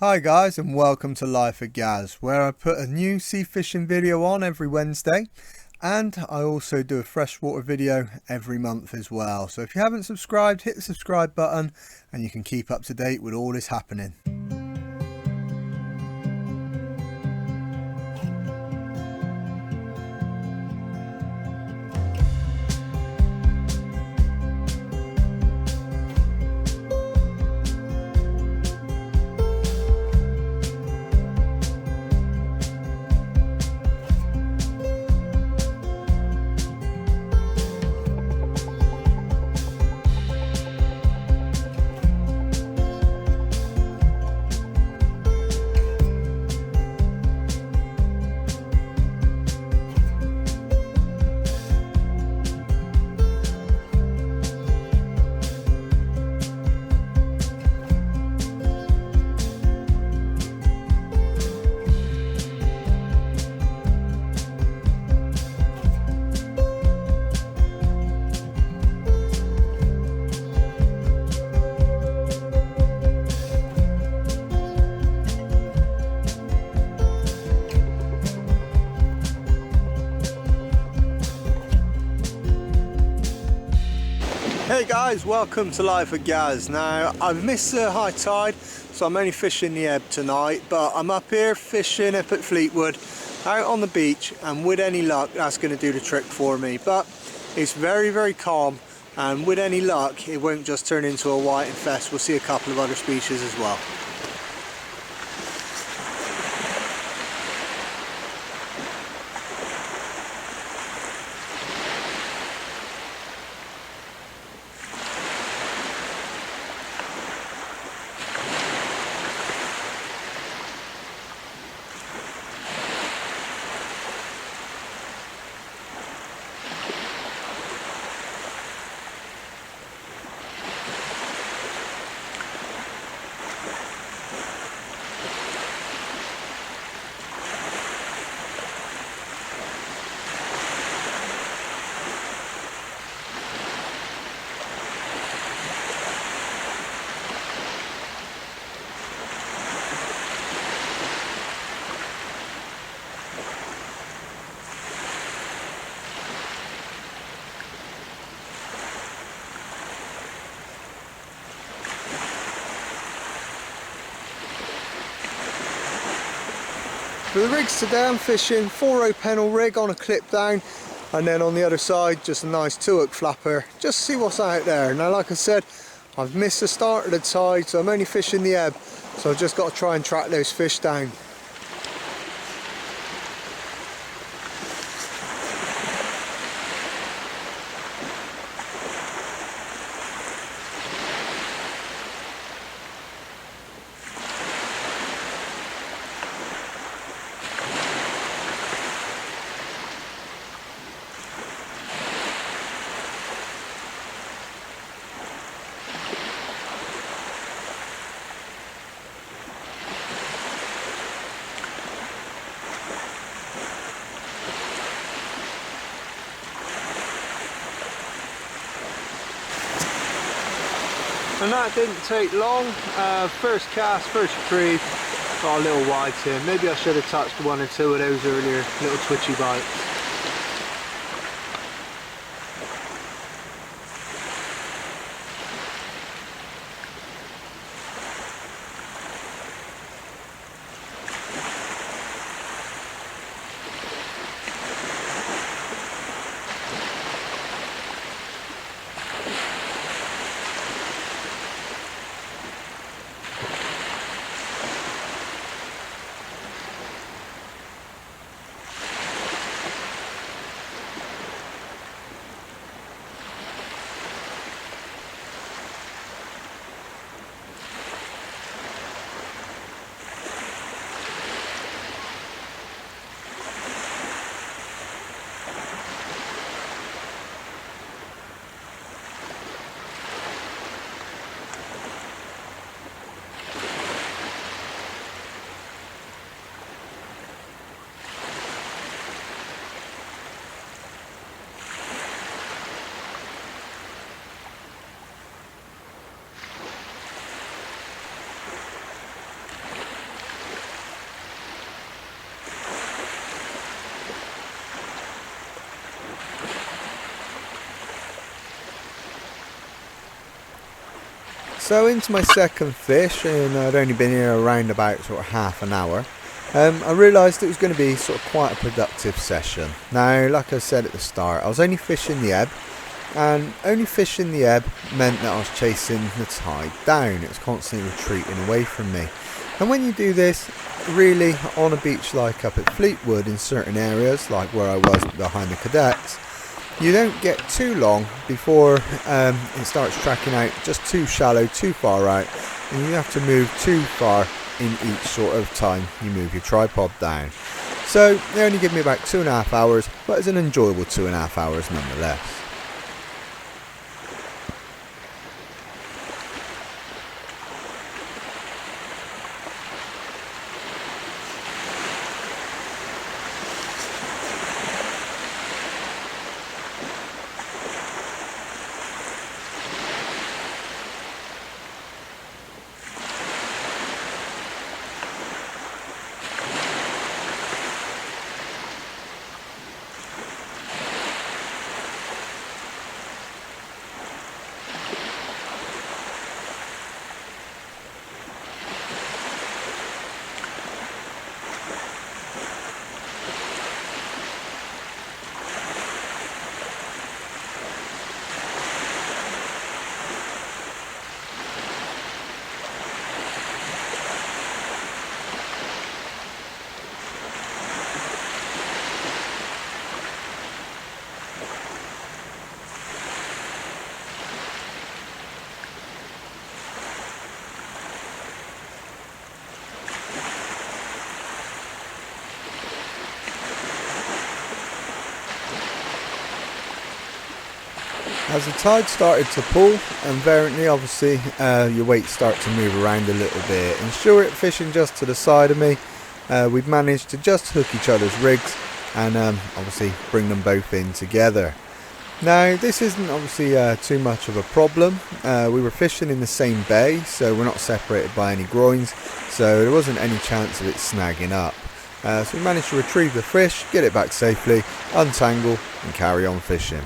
Hi guys, and welcome to Life of Gaz, where I put a new sea fishing video on every Wednesday, and I also do a freshwater video every month as well. So if you haven't subscribed, hit the subscribe button and you can keep up to date with all that's happening. Hey guys, welcome to Life of Gaz. Now, I've missed the high tide, so I'm only fishing the ebb tonight, but I'm up here fishing up at Fleetwood, out on the beach, and with any luck, that's going to do the trick for me. But it's very, very calm, and with any luck, it won't just turn into a white infest. We'll see a couple of other species as well. For the rigs today, I'm fishing 4-row pennel rig on a clip down, and then on the other side just a nice 2-hook flapper, just to see what's out there. Now, like I said, I've missed the start of the tide, so I'm only fishing the ebb, so I've just got to try and track those fish down. And that didn't take long. First cast, first retrieve, got a little white in. Maybe I should have touched one or two of those earlier, little twitchy bites. So into my second fish, and I'd only been here around about sort of half an hour. I realised it was going to be sort of quite a productive session. Now, like I said at the start, I was only fishing the ebb, and only fishing the ebb meant that I was chasing the tide down. It was constantly retreating away from me. And when you do this, really, on a beach like up at Fleetwood, in certain areas, like where I was behind the cadets, you don't get too long before it starts tracking out just too shallow, too far out, and you have to move too far in each sort of time you move your tripod down. So they only give me about 2.5 hours, but it's an enjoyable 2.5 hours nonetheless. As the tide started to pull, and variantly obviously your weights start to move around a little bit, and sure, fishing just to the side of me, we've managed to just hook each other's rigs and obviously bring them both in together. Now this isn't obviously too much of a problem. We were fishing in the same bay, so we're not separated by any groins, so there wasn't any chance of it snagging up. So we managed to retrieve the fish, get it back safely, untangle and carry on fishing.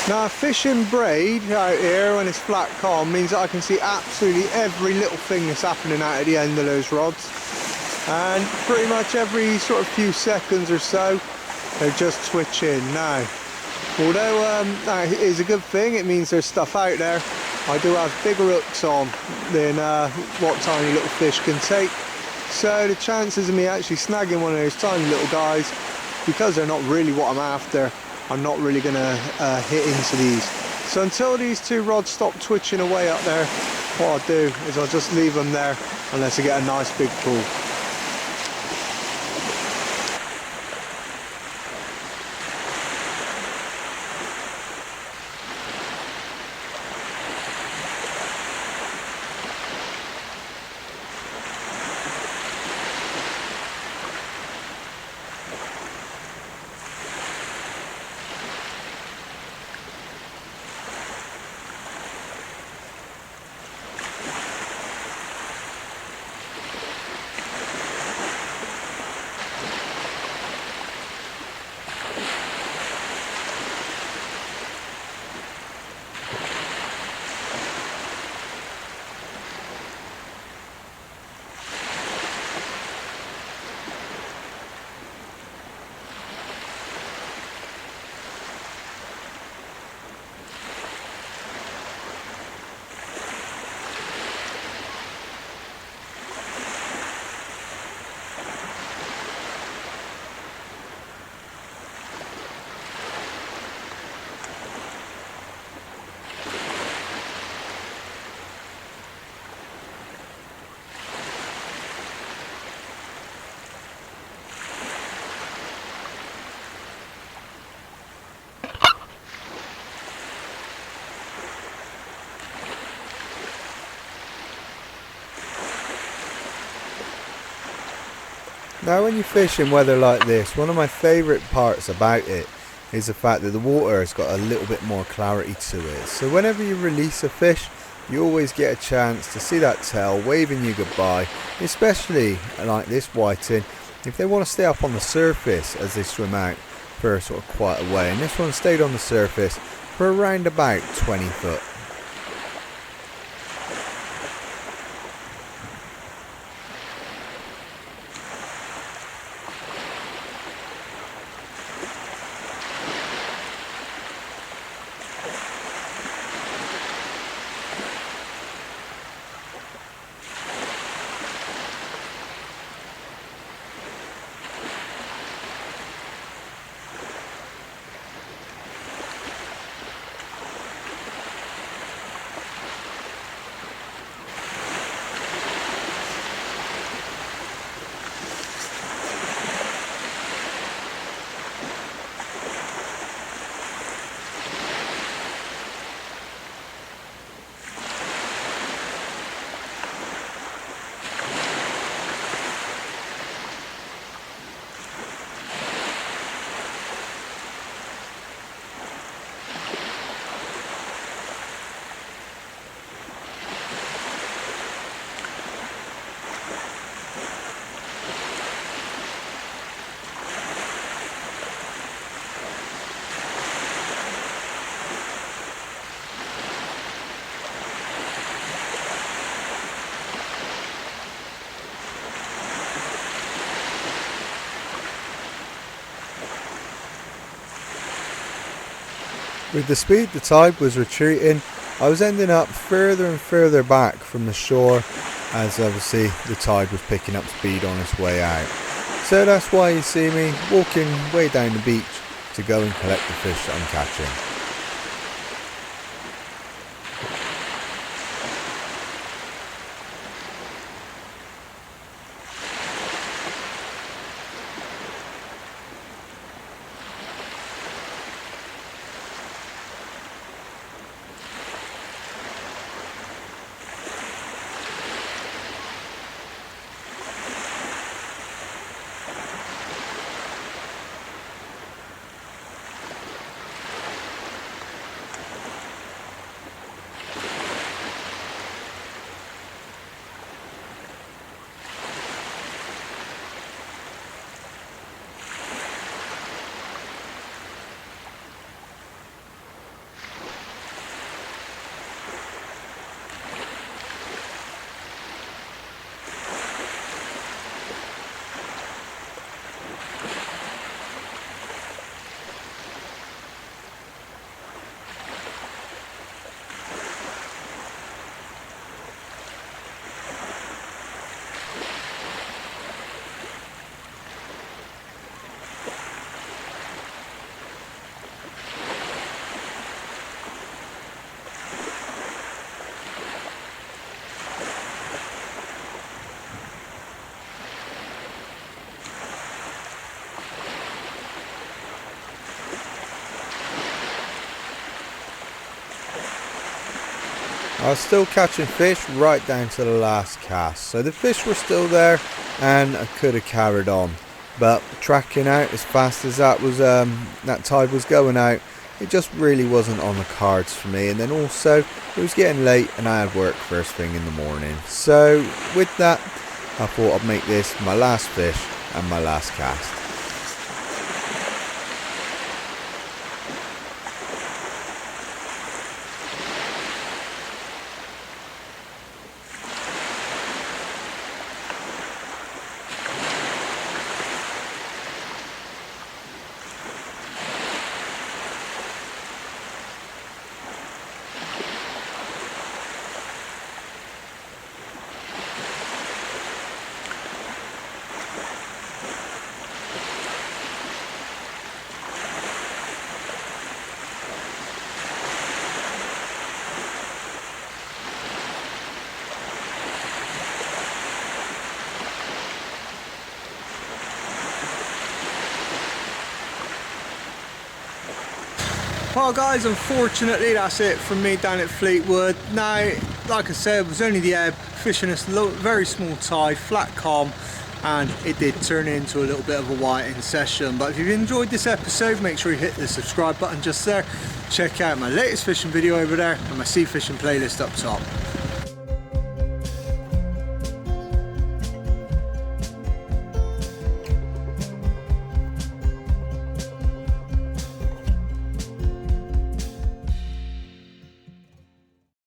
Now fishing braid out here when it's flat calm means that I can see absolutely every little thing that's happening out at the end of those rods, and pretty much every sort of few seconds or so they're just twitching. Now although that is a good thing, it means there's stuff out there, I do have bigger hooks on than what tiny little fish can take, so the chances of me actually snagging one of those tiny little guys, because they're not really what I'm after, I'm not really going to hit into these. So until these two rods stop twitching away up there, what I'll do is I'll just leave them there unless I get a nice big pull. Now when you fish in weather like this, one of my favourite parts about it is the fact that the water has got a little bit more clarity to it. So whenever you release a fish, you always get a chance to see that tail waving you goodbye, especially like this whiting, if they want to stay up on the surface as they swim out for sort of quite a way. And this one stayed on the surface for around about 20 foot. With the speed the tide was retreating, I was ending up further and further back from the shore, as obviously the tide was picking up speed on its way out. So that's why you see me walking way down the beach to go and collect the fish that I'm catching. I was still catching fish right down to the last cast, so the fish were still there and I could have carried on, but tracking out as fast as that tide was going out, it just really wasn't on the cards for me. And then also it was getting late and I had work first thing in the morning, so with that I thought I'd make this my last fish and my last cast. Well guys, unfortunately that's it from me down at Fleetwood. Now, like I said, it was only the ebb, fishing a very small tide, flat calm, and it did turn into a little bit of a whiting session. But if you've enjoyed this episode, make sure you hit the subscribe button just there. Check out my latest fishing video over there and my sea fishing playlist up top.